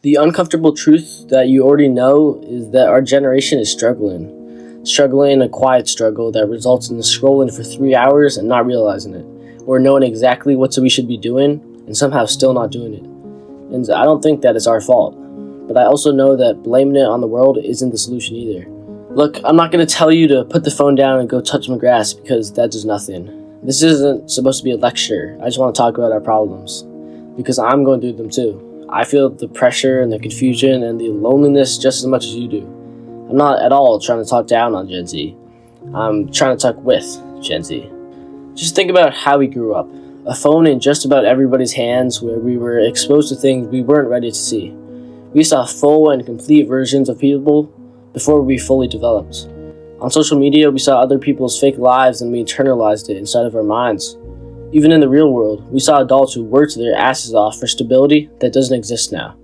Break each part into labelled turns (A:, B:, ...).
A: The uncomfortable truth that you already know is that our generation is struggling a quiet struggle that results in scrolling for 3 hours and not realizing it, or knowing exactly what we should be doing and somehow still not doing it. And I don't think that it's our fault, but I also know that blaming it on the world isn't the solution either. Look, I'm not going to tell you to put the phone down and go touch some grass because that does nothing. This isn't supposed to be a lecture. I just want to talk about our problems because I'm going through them too. I feel the pressure and the confusion and the loneliness just as much as you do. I'm not at all trying to talk down on Gen Z. I'm trying to talk with Gen Z. Just think about how we grew up. A phone in just about everybody's hands where we were exposed to things we weren't ready to see. We saw full and complete versions of people before we fully developed. On social media, we saw other people's fake lives and we internalized it inside of our minds. Even in the real world, we saw adults who worked their asses off for stability that doesn't exist now.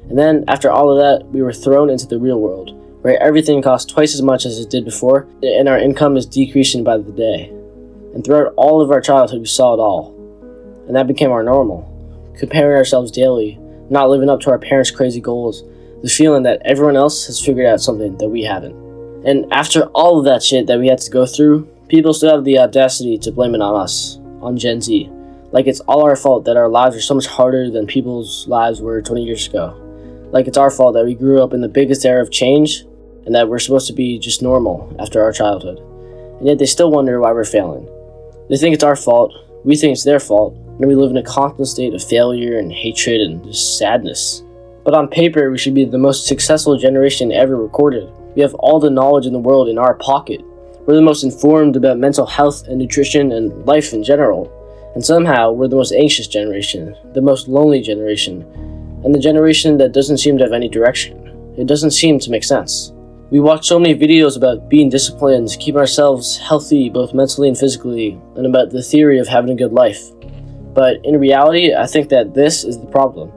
A: And then, after all of that, we were thrown into the real world, where everything costs twice as much as it did before, and our income is decreasing by the day. And throughout all of our childhood, we saw it all. And that became our normal. Comparing ourselves daily, not living up to our parents' crazy goals, the feeling that everyone else has figured out something that we haven't. And after all of that shit that we had to go through, people still have the audacity to blame it on us. On Gen Z, like it's all our fault that our lives are so much harder than people's lives were 20 years ago. Like it's our fault that we grew up in the biggest era of change and that we're supposed to be just normal after our childhood. And yet they still wonder why we're failing. They think it's our fault, we think it's their fault, and we live in a constant state of failure and hatred and just sadness. But on paper, we should be the most successful generation ever recorded. We have all the knowledge in the world in our pocket. We're the most informed about mental health and nutrition and life in general. And somehow, we're the most anxious generation, the most lonely generation, and the generation that doesn't seem to have any direction. It doesn't seem to make sense. We watch so many videos about being disciplined, keeping ourselves healthy both mentally and physically, and about the theory of having a good life. But in reality, I think that this is the problem.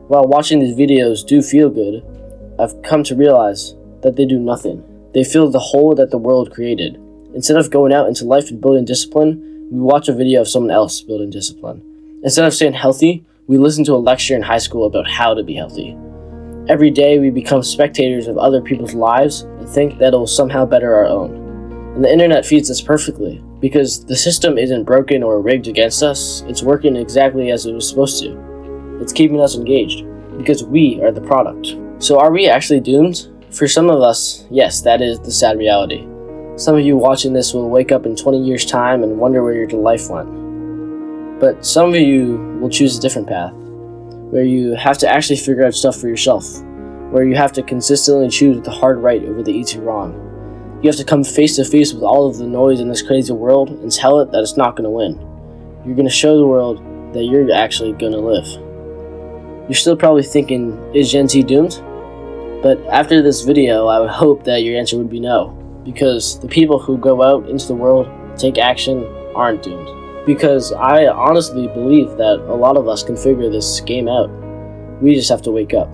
A: While watching these videos do feel good, I've come to realize that they do nothing. They fill the hole that the world created. Instead of going out into life and building discipline, we watch a video of someone else building discipline. Instead of staying healthy, we listen to a lecture in high school about how to be healthy. Every day we become spectators of other people's lives and think that it will somehow better our own. And the internet feeds us perfectly, because the system isn't broken or rigged against us, it's working exactly as it was supposed to. It's keeping us engaged, because we are the product. So are we actually doomed? For some of us, yes, that is the sad reality. Some of you watching this will wake up in 20 years' time and wonder where your life went. But some of you will choose a different path, where you have to actually figure out stuff for yourself, where you have to consistently choose the hard right over the easy wrong. You have to come face to face with all of the noise in this crazy world and tell it that it's not going to win. You're going to show the world that you're actually going to live. You're still probably thinking, is Gen Z doomed? But after this video, I would hope that your answer would be no, because the people who go out into the world, take action, aren't doomed. Because I honestly believe that a lot of us can figure this game out. We just have to wake up.